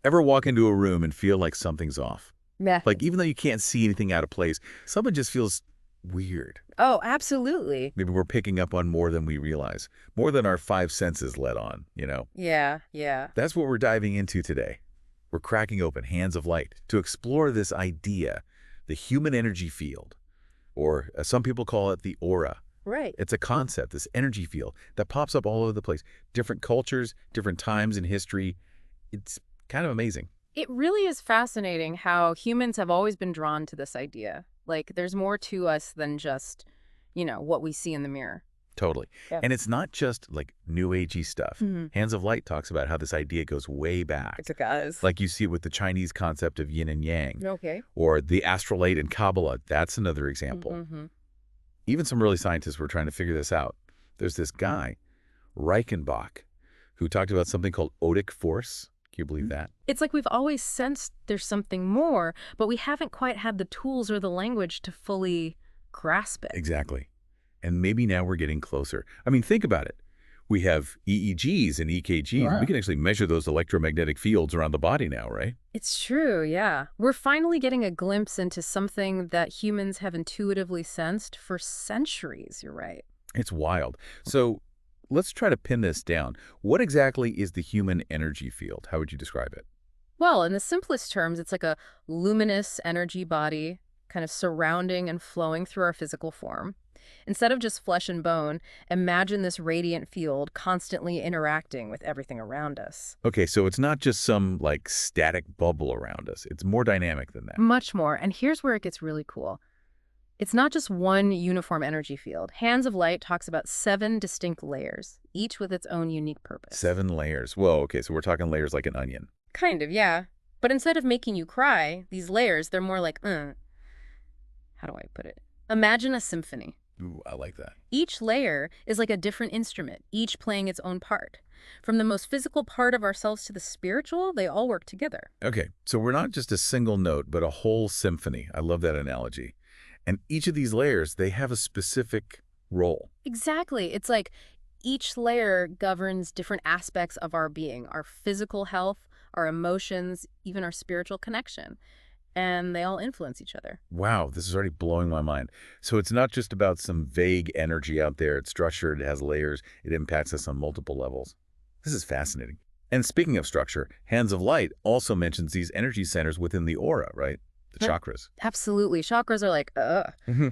Ever walk into a room and feel like something's off? Meh. Like, even though you can't see anything out of place, something just feels weird. Oh, absolutely. Maybe we're picking up on more than we realize, more than our five senses let on. Yeah, yeah. That's what we're diving into today. We're cracking open Hands of Light to explore this idea, the human energy field, or as some people call it, the aura. Right. It's a concept, this energy field that pops up all over the place. Different cultures, different times in history. It's kind of amazing. It really is fascinating how humans have always been drawn to this idea. Like, there's more to us than just, what we see in the mirror. Totally. Yeah. And it's not just like new agey stuff. Mm-hmm. Hands of Light talks about how this idea goes way back. It does. Like you see it with the Chinese concept of yin and yang, Okay. or the astrolabe in Kabbalah. That's another example. Mm-hmm. Even some early scientists were trying to figure this out. There's this guy, Reichenbach, who talked about something called odic force. Can you believe that? It's like we've always sensed there's something more, but we haven't quite had the tools or the language to fully grasp it. Exactly. And maybe now we're getting closer. I mean, think about it. We have EEGs and EKGs. Right. We can actually measure those electromagnetic fields around the body now, right? It's true, yeah. We're finally getting a glimpse into something that humans have intuitively sensed for centuries, you're right. It's wild. So let's try to pin this down. What exactly is the human energy field? How would you describe it? Well, in the simplest terms, it's like a luminous energy body kind of surrounding and flowing through our physical form. Instead of just flesh and bone, imagine this radiant field constantly interacting with everything around us. Okay, so it's not just some like static bubble around us. It's more dynamic than that. Much more. And here's where it gets really cool. It's not just one uniform energy field. Hands of Light talks about 7 distinct layers, each with its own unique purpose. 7 layers. Whoa, okay, so we're talking layers like an onion. Kind of, yeah. But instead of making you cry, these layers, they're more like, how do I put it? Imagine a symphony. Ooh, I like that. Each layer is like a different instrument, each playing its own part. From the most physical part of ourselves to the spiritual, they all work together. Okay, so we're not just a single note, but a whole symphony. I love that analogy. And each of these layers, they have a specific role. Exactly. It's like each layer governs different aspects of our being, our physical health, our emotions, even our spiritual connection. And they all influence each other. Wow, this is already blowing my mind. So it's not just about some vague energy out there. It's structured, it has layers, it impacts us on multiple levels. This is fascinating. And speaking of structure, Hands of Light also mentions these energy centers within the aura, right? The chakras. Absolutely. Chakras are like,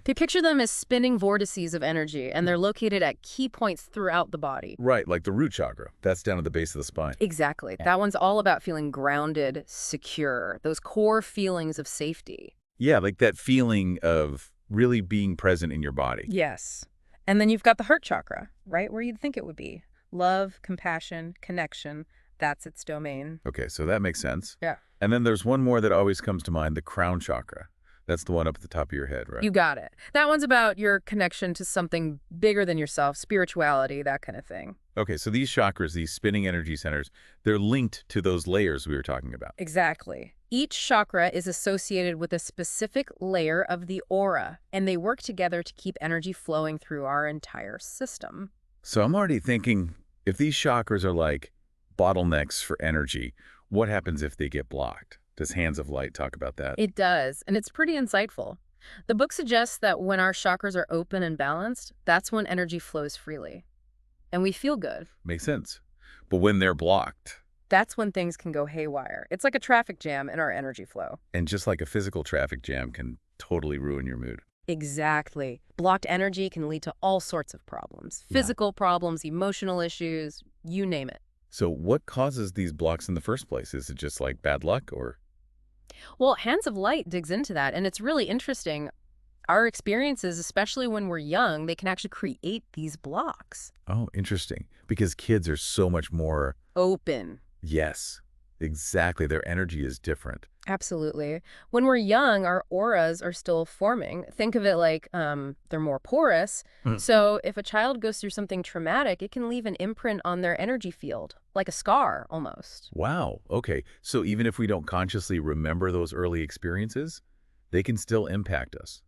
They picture them as spinning vortices of energy, and they're located at key points throughout the body. Right, like the root chakra. That's down at the base of the spine. Exactly. That one's all about feeling grounded, secure, those core feelings of safety. Yeah, like that feeling of really being present in your body. Yes. And then you've got the heart chakra, right where you'd think it would be. Love, compassion, connection. That's its domain. Okay, so that makes sense. Yeah. And then there's one more that always comes to mind, the crown chakra. That's the one up at the top of your head, right? You got it. That one's about your connection to something bigger than yourself, spirituality, that kind of thing. Okay, so these chakras, these spinning energy centers, they're linked to those layers we were talking about. Exactly. Each chakra is associated with a specific layer of the aura, and they work together to keep energy flowing through our entire system. So I'm already thinking, if these chakras are like bottlenecks for energy, what happens if they get blocked? Does Hands of Light talk about that? It does, and it's pretty insightful. The book suggests that when our chakras are open and balanced, that's when energy flows freely. And we feel good. Makes sense. But when they're blocked, That's when things can go haywire. It's like a traffic jam in our energy flow. and just like a physical traffic jam can totally ruin your mood. Exactly. Blocked energy can lead to all sorts of problems. Physical problems, emotional issues, you name it. So what causes these blocks in the first place? Is it just like bad luck or? Well, Hands of Light digs into that, and it's really interesting. Our experiences, especially when we're young, they can actually create these blocks. Oh, interesting. Because kids are so much more, Open. yes, exactly. Their energy is different. Absolutely. When we're young, our auras are still forming. Think of it like they're more porous. So if a child goes through something traumatic, it can leave an imprint on their energy field, like a scar almost. Wow. Okay. So even if we don't consciously remember those early experiences, they can still impact us.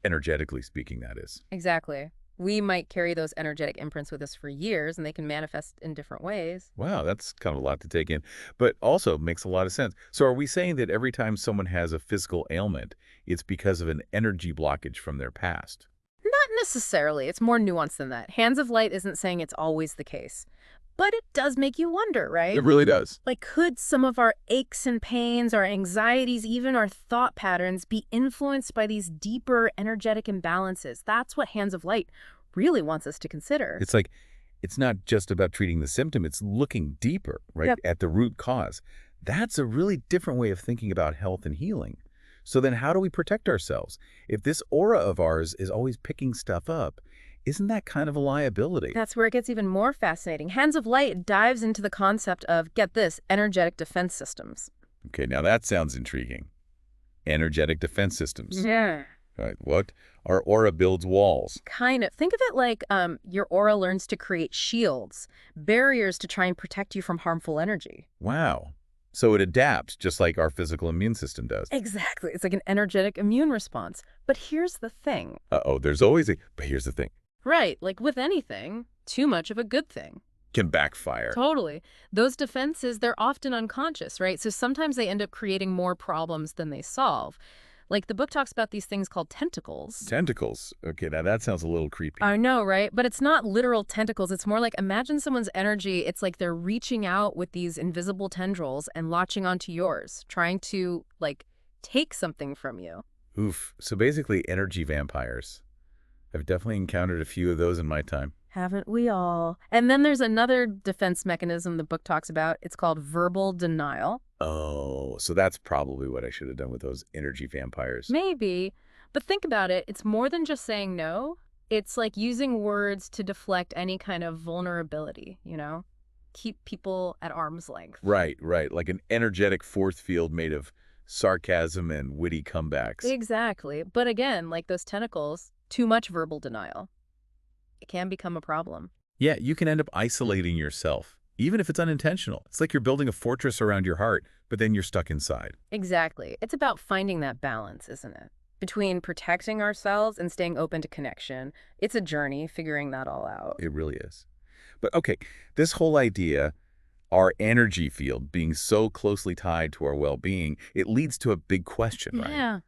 Energetically speaking, that is. Exactly. We might carry those energetic imprints with us for years, and they can manifest in different ways. Wow, that's kind of a lot to take in, but also makes a lot of sense. So are we saying that every time someone has a physical ailment, it's because of an energy blockage from their past? Not necessarily. It's more nuanced than that. Hands of Light isn't saying it's always the case. But it does make you wonder, It right? really does. Like, could some of our aches and pains, our anxieties, even our thought patterns be influenced by these deeper energetic imbalances? That's what Hands of Light really wants us to consider. It's like, it's not just about treating the symptom, it's looking deeper, right, Yep. at the root cause. That's a really different way of thinking about health and healing. So then how do we protect ourselves? If this aura of ours is always picking stuff up, isn't that kind of a liability? That's where it gets even more fascinating. Hands of Light dives into the concept of, get this, energetic defense systems. Okay, now that sounds intriguing. Energetic defense systems. Yeah. Right, what? Our aura builds walls. Kind of. Think of it like your aura learns to create shields, barriers to try and protect you from harmful energy. Wow. So it adapts just like our physical immune system does. Exactly. It's like an energetic immune response. But here's the thing. Uh-oh, there's always a... But here's the thing. Right, like with anything, too much of a good thing. Can backfire. Totally. Those defenses, they're often unconscious, right? So sometimes they end up creating more problems than they solve. Like the book talks about these things called tentacles. Tentacles. Okay, now that sounds a little creepy. I know, right? But it's not literal tentacles. It's more like, imagine someone's energy. It's like they're reaching out with these invisible tendrils and latching onto yours, trying to, like, take something from you. Oof. So basically energy vampires. I've definitely encountered a few of those in my time. Haven't we all? And then there's another defense mechanism the book talks about. It's called verbal denial. Oh, so that's probably what I should have done with those energy vampires. Maybe. But think about it. It's more than just saying no. It's like using words to deflect any kind of vulnerability, you know? Keep people at arm's length. Right, right. Like an energetic force field made of sarcasm and witty comebacks. Exactly. But again, like those tentacles, too much verbal denial. It can become a problem. Yeah, you can end up isolating yourself, even if it's unintentional. It's like you're building a fortress around your heart, but then you're stuck inside. Exactly. It's about finding that balance, isn't it? Between protecting ourselves and staying open to connection. It's a journey figuring that all out. It really is. But okay, this whole idea, our energy field being so closely tied to our well-being, it leads to a big question, right? Yeah.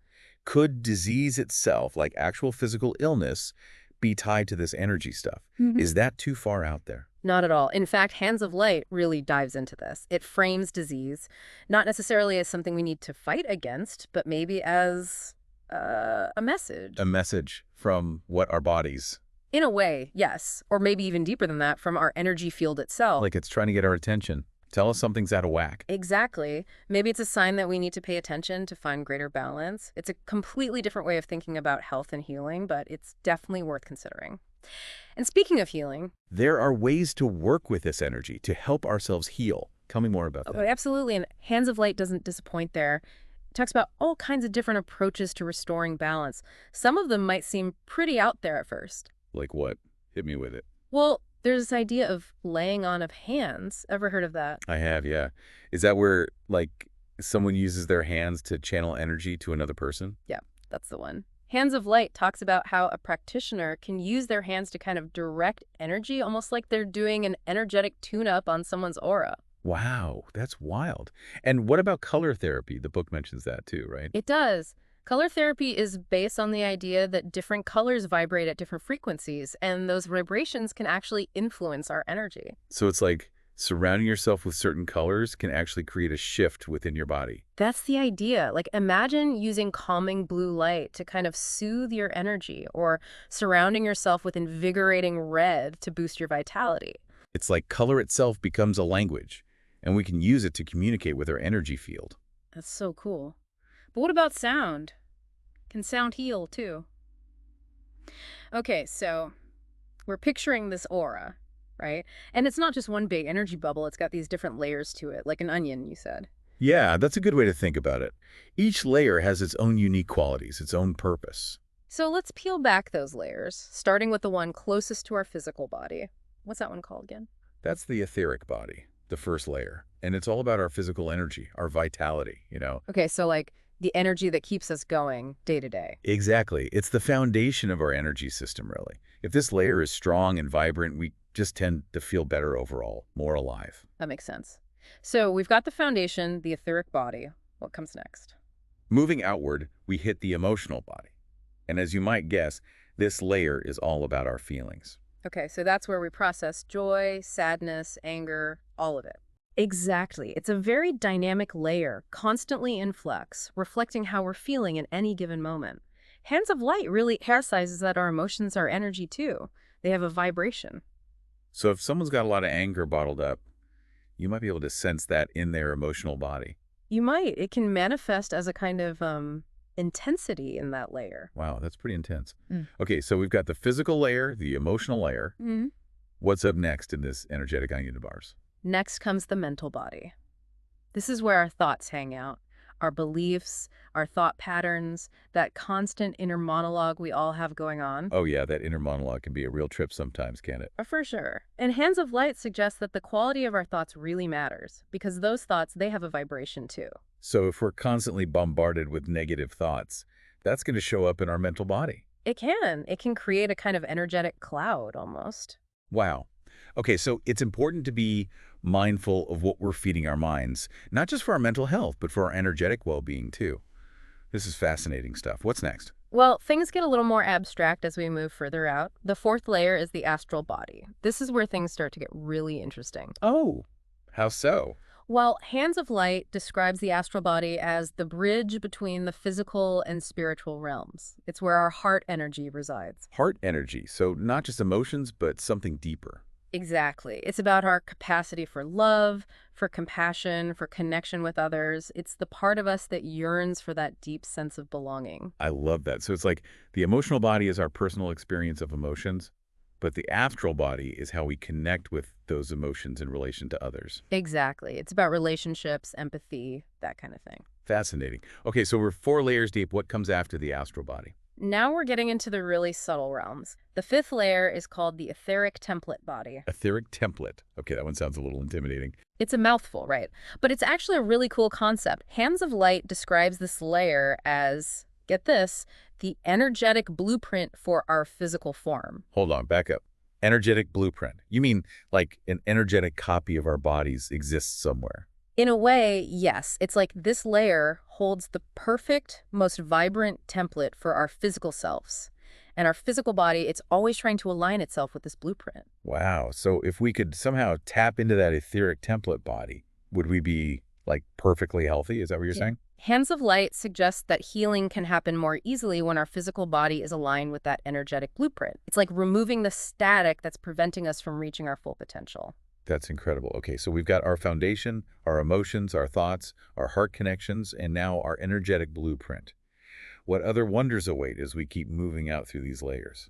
Could disease itself, like actual physical illness, be tied to this energy stuff? Is that too far out there? Not at all. In fact, Hands of Light really dives into this. It frames disease, not necessarily as something we need to fight against, but maybe as a message. A message from what our bodies, In a way, yes. Or maybe even deeper than that, from our energy field itself. like it's trying to get our attention. Tell us something's out of whack. Exactly. Maybe it's a sign that we need to pay attention to find greater balance. It's a completely different way of thinking about health and healing, but it's definitely worth considering. And speaking of healing, There are ways to work with this energy to help ourselves heal. Tell me more about oh, that. absolutely, and Hands of Light doesn't disappoint there. It talks about all kinds of different approaches to restoring balance. Some of them might seem pretty out there at first. Like what? Hit me with it. Well, there's this idea of laying on of hands. Ever heard of that? I have, yeah. Is that where, like, someone uses their hands to channel energy to another person? Yeah, that's the one. Hands of Light talks about how a practitioner can use their hands to kind of direct energy, almost like they're doing an energetic tune-up on someone's aura. Wow, that's wild. And what about color therapy? The book mentions that too, right? It does. Color therapy is based on the idea that different colors vibrate at different frequencies, and those vibrations can actually influence our energy. So it's like surrounding yourself with certain colors can actually create a shift within your body. That's the idea. Like, imagine using calming blue light to kind of soothe your energy, or surrounding yourself with invigorating red to boost your vitality. It's like color itself becomes a language, and we can use it to communicate with our energy field. That's so cool. But what about sound? Can sound heal, too? Okay, so we're picturing this aura, right? And it's not just one big energy bubble. It's got these different layers to it, like an onion, you said. Yeah, that's a good way to think about it. Each layer has its own unique qualities, its own purpose. So let's peel back those layers, starting with the one closest to our physical body. What's that one called again? That's the etheric body, the first layer. And it's all about our physical energy, our vitality, you know. Okay, so like the energy that keeps us going day to day. Exactly. It's the foundation of our energy system, really. If this layer is strong and vibrant, we just tend to feel better overall, more alive. That makes sense. So we've got the foundation, the etheric body. What comes next? Moving outward, we hit the emotional body. And as you might guess, this layer is all about our feelings. Okay, so that's where we process joy, sadness, anger, all of it. Exactly. It's a very dynamic layer, constantly in flux, reflecting how we're feeling in any given moment. Hands of Light really emphasizes that our emotions are energy too. They have a vibration. So if someone's got a lot of anger bottled up, you might be able to sense that in their emotional body. You might. It can manifest as a kind of intensity in that layer. Wow, that's pretty intense. Mm. Okay, so we've got the physical layer, the emotional layer. Mhm. What's up next in this energetic onion of ours? Next comes the mental body. This is where our thoughts hang out, our beliefs, our thought patterns, that constant inner monologue we all have going on. Oh yeah, that inner monologue can be a real trip sometimes, can't it? For sure. And Hands of Light suggests that the quality of our thoughts really matters, because those thoughts, they have a vibration too. So if we're constantly bombarded with negative thoughts, that's going to show up in our mental body. It can. It can create a kind of energetic cloud almost. Wow. Okay, so it's important to be mindful of what we're feeding our minds, not just for our mental health, but for our energetic well-being too. This is fascinating stuff. What's next? Well, things get a little more abstract as we move further out. The fourth layer is the astral body. This is where things start to get really interesting. Oh, how so? Well, Hands of Light describes the astral body as the bridge between the physical and spiritual realms. It's where our heart energy resides. Heart energy. So not just emotions, but something deeper. Exactly. It's about our capacity for love, for compassion, for connection with others. It's the part of us that yearns for that deep sense of belonging. I love that. So it's like the emotional body is our personal experience of emotions, but the astral body is how we connect with those emotions in relation to others. Exactly. It's about relationships, empathy, that kind of thing. Fascinating. Okay, so we're 4 layers deep. What comes after the astral body? Now we're getting into the really subtle realms. The fifth layer is called the etheric template body. Etheric template. Okay, that one sounds a little intimidating. It's a mouthful, right? But it's actually a really cool concept. Hands of Light describes this layer as, get this, the energetic blueprint for our physical form. Hold on, back up. Energetic blueprint. You mean like an energetic copy of our bodies exists somewhere? In a way, yes. It's like this layer holds the perfect, most vibrant template for our physical selves. And our physical body, it's always trying to align itself with this blueprint. Wow. So if we could somehow tap into that etheric template body, would we be like perfectly healthy? Is that what you're saying? Hands of Light suggests that healing can happen more easily when our physical body is aligned with that energetic blueprint. It's like removing the static that's preventing us from reaching our full potential. That's incredible. Okay, so we've got our foundation, our emotions, our thoughts, our heart connections, and now our energetic blueprint. What other wonders await as we keep moving out through these layers?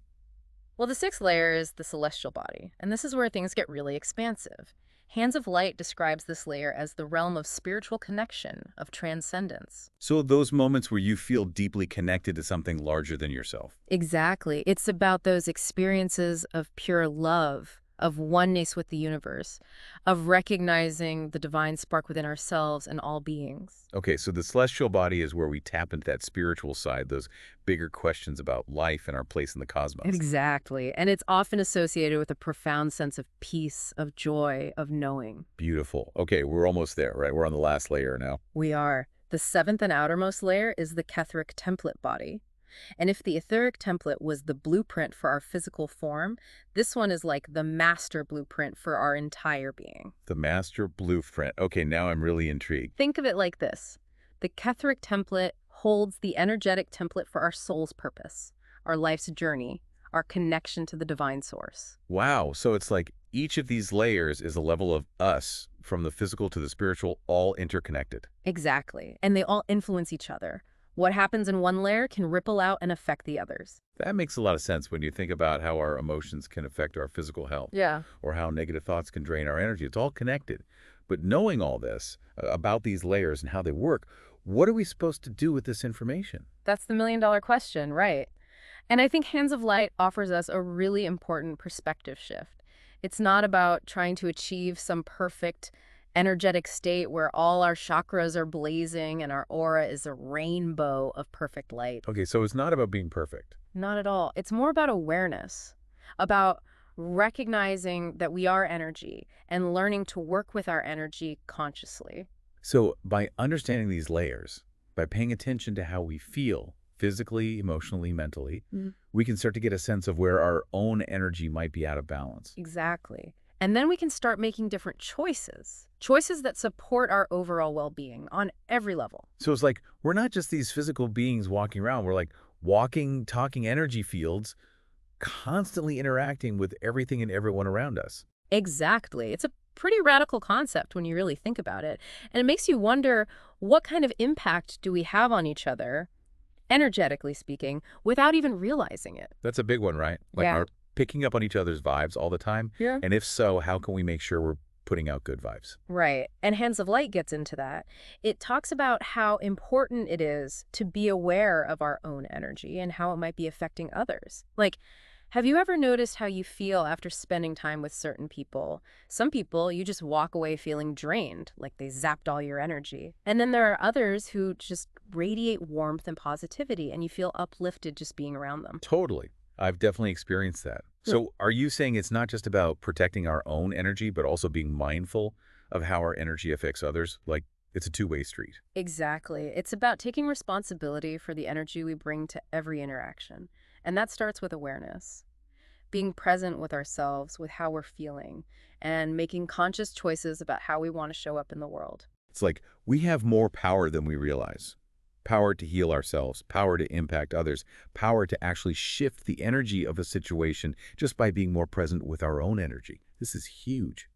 Well, the sixth layer is the celestial body, and this is where things get really expansive. Hands of Light describes this layer as the realm of spiritual connection, of transcendence. So those moments where you feel deeply connected to something larger than yourself. Exactly. It's about those experiences of pure love, of oneness with the universe, of recognizing the divine spark within ourselves and all beings. Okay, so the celestial body is where we tap into that spiritual side, those bigger questions about life and our place in the cosmos. Exactly. And it's often associated with a profound sense of peace, of joy, of knowing. Beautiful. Okay, we're almost there, right? We're on the last layer now. We are. The seventh and outermost layer is the Ketheric template body. And if the etheric template was the blueprint for our physical form, this one is like the master blueprint for our entire being. The master blueprint. Okay, now I'm really intrigued. Think of it like this. The Ketheric template holds the energetic template for our soul's purpose, our life's journey, our connection to the divine source. Wow, so it's like each of these layers is a level of us, from the physical to the spiritual, all interconnected. Exactly. And they all influence each other. What happens in one layer can ripple out and affect the others. That makes a lot of sense when you think about how our emotions can affect our physical health. Yeah. Or how negative thoughts can drain our energy. It's all connected. But knowing all this about these layers and how they work, what are we supposed to do with this information? That's the million-dollar question, right? And I think Hands of Light offers us a really important perspective shift. It's not about trying to achieve some perfect energetic state where all our chakras are blazing and our aura is a rainbow of perfect light. Okay, so it's not about being perfect. Not at all. It's more about awareness. about recognizing that we are energy and learning to work with our energy consciously. So by understanding these layers, by paying attention to how we feel physically, emotionally, mentally, Mhm. we can start to get a sense of where our own energy might be out of balance. Exactly. And then we can start making different choices, choices that support our overall well-being on every level. So it's like we're not just these physical beings walking around. We're like walking, talking energy fields, constantly interacting with everything and everyone around us. Exactly. It's a pretty radical concept when you really think about it. And it makes you wonder, what kind of impact do we have on each other, energetically speaking, without even realizing it? That's a big one, right? Like Yeah. are picking up on each other's vibes all the time? Yeah. And if so, how can we make sure we're putting out good vibes? Right. And Hands of Light gets into that. It talks about how important it is to be aware of our own energy and how it might be affecting others. Like, have you ever noticed how you feel after spending time with certain people? Some people, you just walk away feeling drained, like they zapped all your energy. And then there are others who just radiate warmth and positivity, and you feel uplifted just being around them. Totally. I've definitely experienced that. So are you saying it's not just about protecting our own energy, but also being mindful of how our energy affects others? Like it's a two-way street. Exactly. It's about taking responsibility for the energy we bring to every interaction. And that starts with awareness, being present with ourselves, with how we're feeling, and making conscious choices about how we want to show up in the world. It's like we have more power than we realize. Power to heal ourselves, power to impact others, power to actually shift the energy of a situation just by being more present with our own energy. This is huge.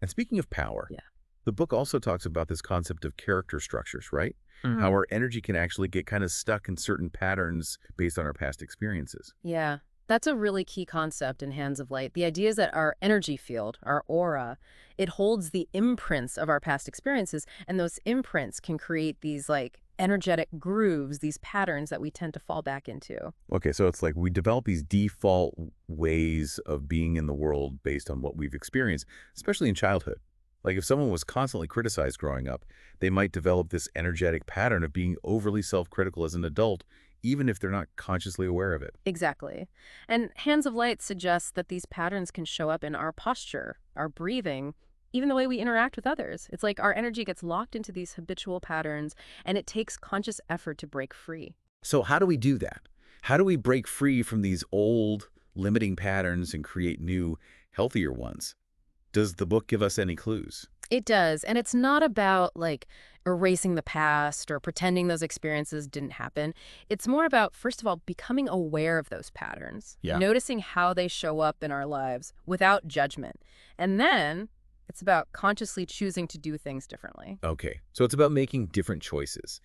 And speaking of power, Yeah. the book also talks about this concept of character structures, right? Mhm. How our energy can actually get kind of stuck in certain patterns based on our past experiences. Yeah, that's a really key concept in Hands of Light. The idea is that our energy field, our aura, it holds the imprints of our past experiences, and those imprints can create these like energetic grooves, these patterns that we tend to fall back into. Okay, so it's like we develop these default ways of being in the world based on what we've experienced, especially in childhood. Like if someone was constantly criticized growing up, they might develop this energetic pattern of being overly self-critical as an adult, even if they're not consciously aware of it. Exactly. And Hands of Light suggests that these patterns can show up in our posture, our breathing, even the way we interact with others. It's like our energy gets locked into these habitual patterns, and it takes conscious effort to break free. So how do we do that? How do we break free from these old limiting patterns and create new, healthier ones? Does the book give us any clues? It does. And it's not about like erasing the past or pretending those experiences didn't happen. It's more about, first of all, becoming aware of those patterns, Yeah. noticing how they show up in our lives without judgment. And then it's about consciously choosing to do things differently. Okay, so it's about making different choices.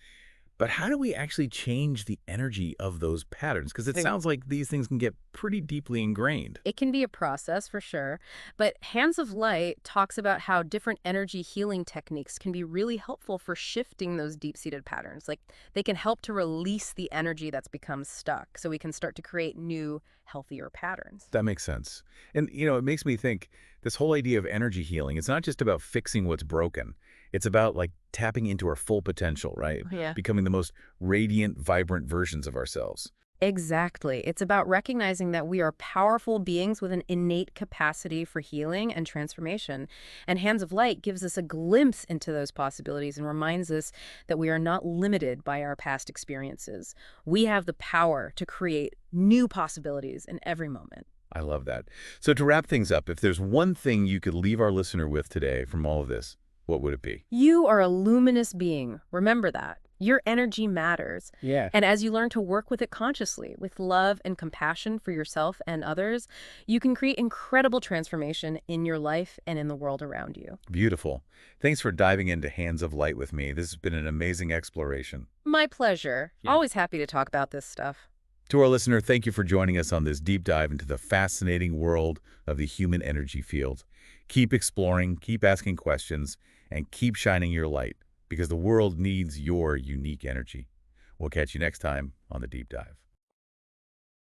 But how do we actually change the energy of those patterns? Because it Think- sounds like these things can get pretty deeply ingrained. It can be a process for sure, but Hands of Light talks about how different energy healing techniques can be really helpful for shifting those deep-seated patterns. Like they can help to release the energy that's become stuck so we can start to create new, healthier patterns. That makes sense. And, it makes me think this whole idea of energy healing, it's not just about fixing what's broken. It's about like tapping into our full potential, right? Yeah. Becoming the most radiant, vibrant versions of ourselves. Exactly. It's about recognizing that we are powerful beings with an innate capacity for healing and transformation. And Hands of Light gives us a glimpse into those possibilities and reminds us that we are not limited by our past experiences. We have the power to create new possibilities in every moment. I love that. So to wrap things up, if there's one thing you could leave our listener with today from all of this, what would it be? You are a luminous being. Remember that. Your energy matters. Yeah. And as you learn to work with it consciously, with love and compassion for yourself and others, you can create incredible transformation in your life and in the world around you. Beautiful. Thanks for diving into Hands of Light with me. This has been an amazing exploration. My pleasure. Yeah. Always happy to talk about this stuff. To our listener, thank you for joining us on this deep dive into the fascinating world of the human energy field. Keep exploring, keep asking questions, and keep shining your light because the world needs your unique energy. We'll catch you next time on The Deep Dive.